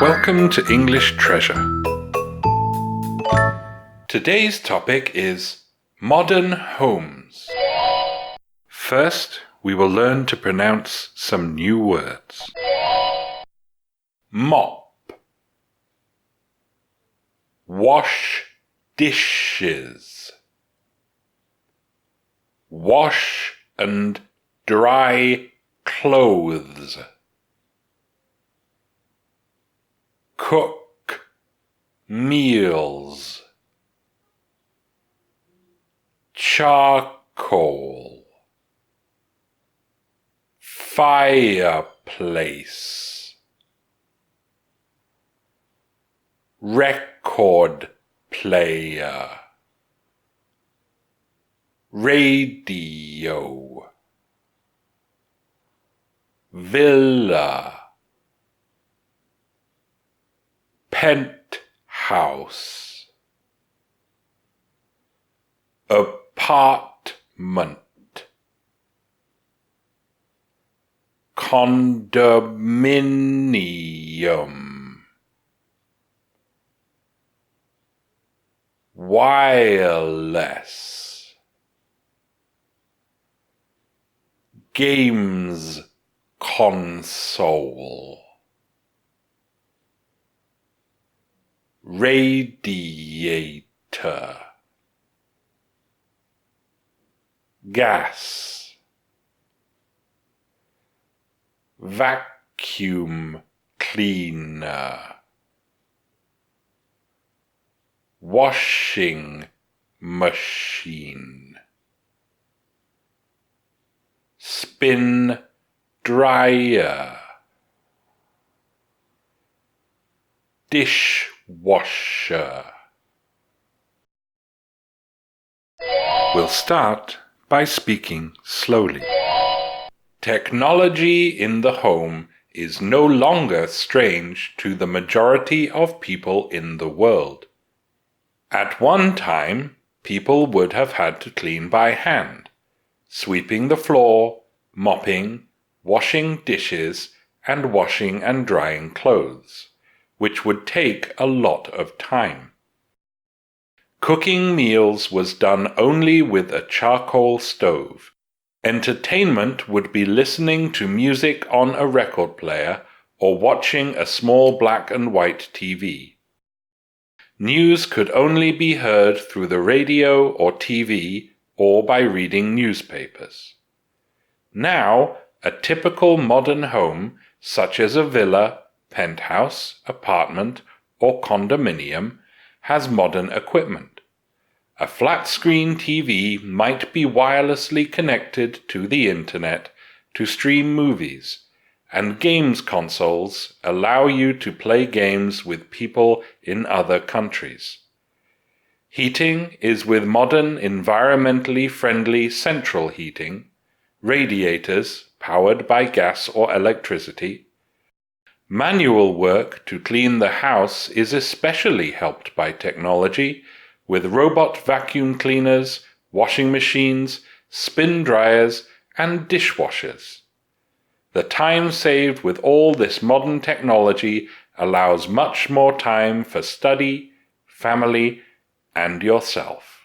Welcome to English Treasure. Today's topic is modern homes. First, we will learn to pronounce some new words. Mop, wash dishes, wash and dry clothes, cook meals, charcoal, fireplace, record player, radio, villa, penthouse, apartment, condominium, wireless, games console, radiator, gas, vacuum cleaner, washing machine, spin dryer, dishwasher. We'll start by speaking slowly. Technology in the home is no longer strange to the majority of people in the world. At one time, people would have had to clean by hand, sweeping the floor, mopping, washing dishes, and washing and drying clothes, which would take a lot of time. Cooking meals was done only with a charcoal stove. Entertainment would be listening to music on a record player or watching a small black and white TV. News could only be heard through the radio or TV or by reading newspapers. Now, a typical modern home, such as a villa, penthouse, apartment, or condominium, has modern equipment. A flat-screen TV might be wirelessly connected to the internet to stream movies, and games consoles allow you to play games with people in other countries. Heating is with modern environmentally friendly central heating, radiators powered by gas or electricity. Manual work to clean the house is especially helped by technology, with robot vacuum cleaners, washing machines, spin dryers, and dishwashers. The time saved with all this modern technology allows much more time for study, family, and yourself.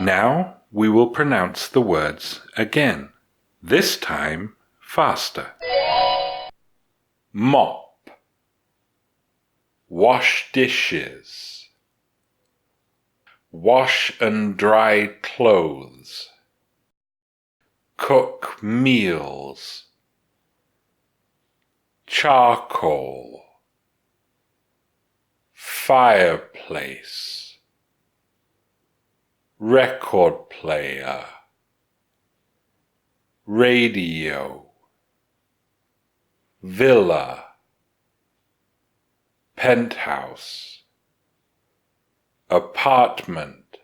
Now we will pronounce the words again, this time faster. Mop, wash dishes, wash and dry clothes, cook meals, charcoal, fireplace, record player, radio, villa, penthouse, apartment,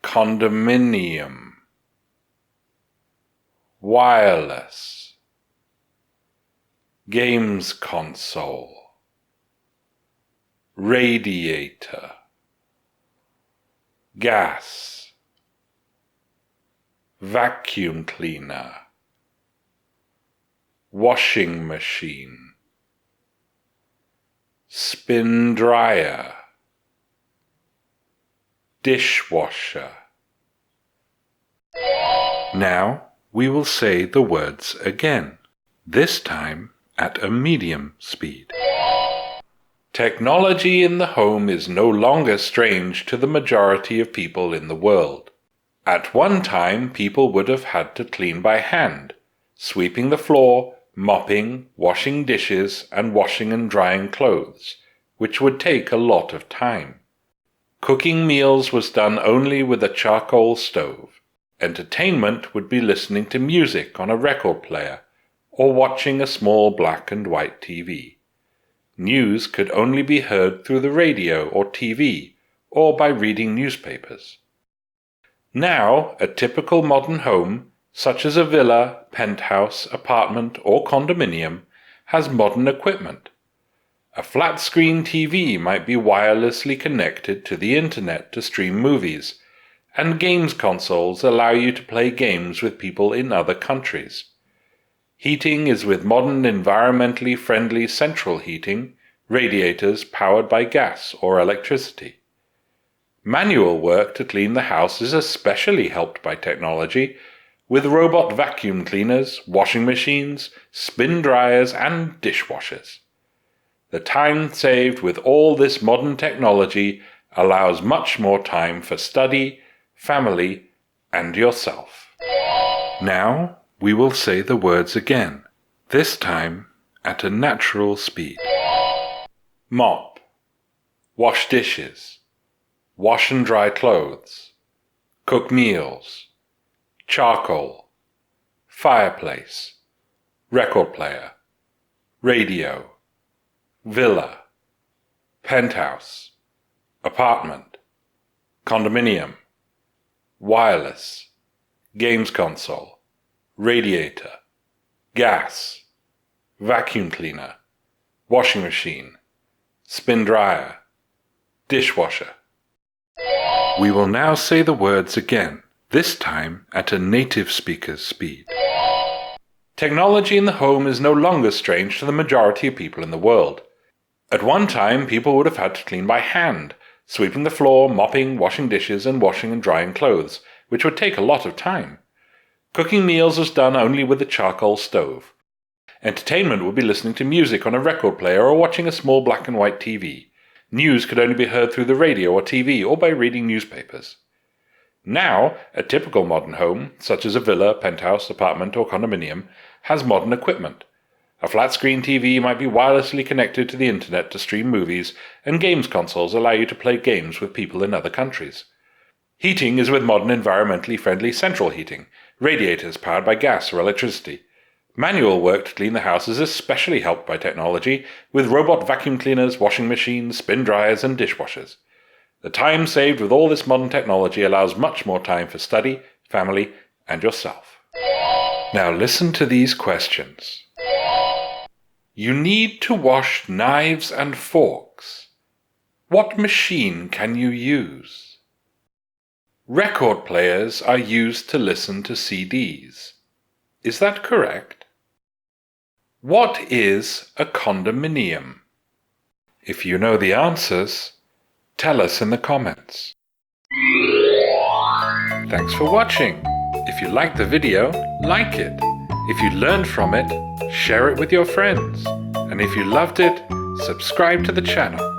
condominium, wireless, games console, radiator, gas, vacuum cleaner, washing machine, spin dryer, dishwasher. Now we will say the words again, this time at a medium speed. Technology in the home is no longer strange to the majority of people in the world. At one time, people would have had to clean by hand, sweeping the floor, mopping, washing dishes, and washing and drying clothes, which would take a lot of time. Cooking meals was done only with a charcoal stove. Entertainment would be listening to music on a record player or watching a small black and white TV. News could only be heard through the radio or TV or by reading newspapers. Now, a typical modern home, such as a villa, penthouse, apartment, or condominium, has modern equipment. A flat-screen TV might be wirelessly connected to the internet to stream movies, and games consoles allow you to play games with people in other countries. Heating is with modern environmentally friendly central heating, radiators powered by gas or electricity. Manual work to clean the house is especially helped by technology, with robot vacuum cleaners, washing machines, spin dryers, and dishwashers. The time saved with all this modern technology allows much more time for study, family, and yourself. Now we will say the words again, this time at a natural speed. Mop, wash dishes, wash and dry clothes, cook meals, charcoal, fireplace, record player, radio, villa, penthouse, apartment, condominium, wireless, games console, radiator, gas, vacuum cleaner, washing machine, spin dryer, dishwasher. We will now say the words again, this time at a native speaker's speed. Technology in the home is no longer strange to the majority of people in the world. At one time, people would have had to clean by hand, sweeping the floor, mopping, washing dishes, and washing and drying clothes, which would take a lot of time. Cooking meals was done only with a charcoal stove. Entertainment would be listening to music on a record player or watching a small black and white TV. News could only be heard through the radio or TV or by reading newspapers. Now, a typical modern home, such as a villa, penthouse, apartment, or condominium, has modern equipment. A flat-screen TV might be wirelessly connected to the internet to stream movies, and games consoles allow you to play games with people in other countries. Heating is with modern environmentally friendly central heating, radiators powered by gas or electricity. Manual work to clean the house is especially helped by technology, with robot vacuum cleaners, washing machines, spin dryers, and dishwashers. The time saved with all this modern technology allows much more time for study, family, and yourself. Now listen to these questions. You need to wash knives and forks. What machine can you use? Record players are used to listen to CDs. Is that correct? What is a condominium? If you know the answers, tell us in the comments. Thanks for watching. If you liked the video, like it. If you learned from it, share it with your friends. And if you loved it, subscribe to the channel.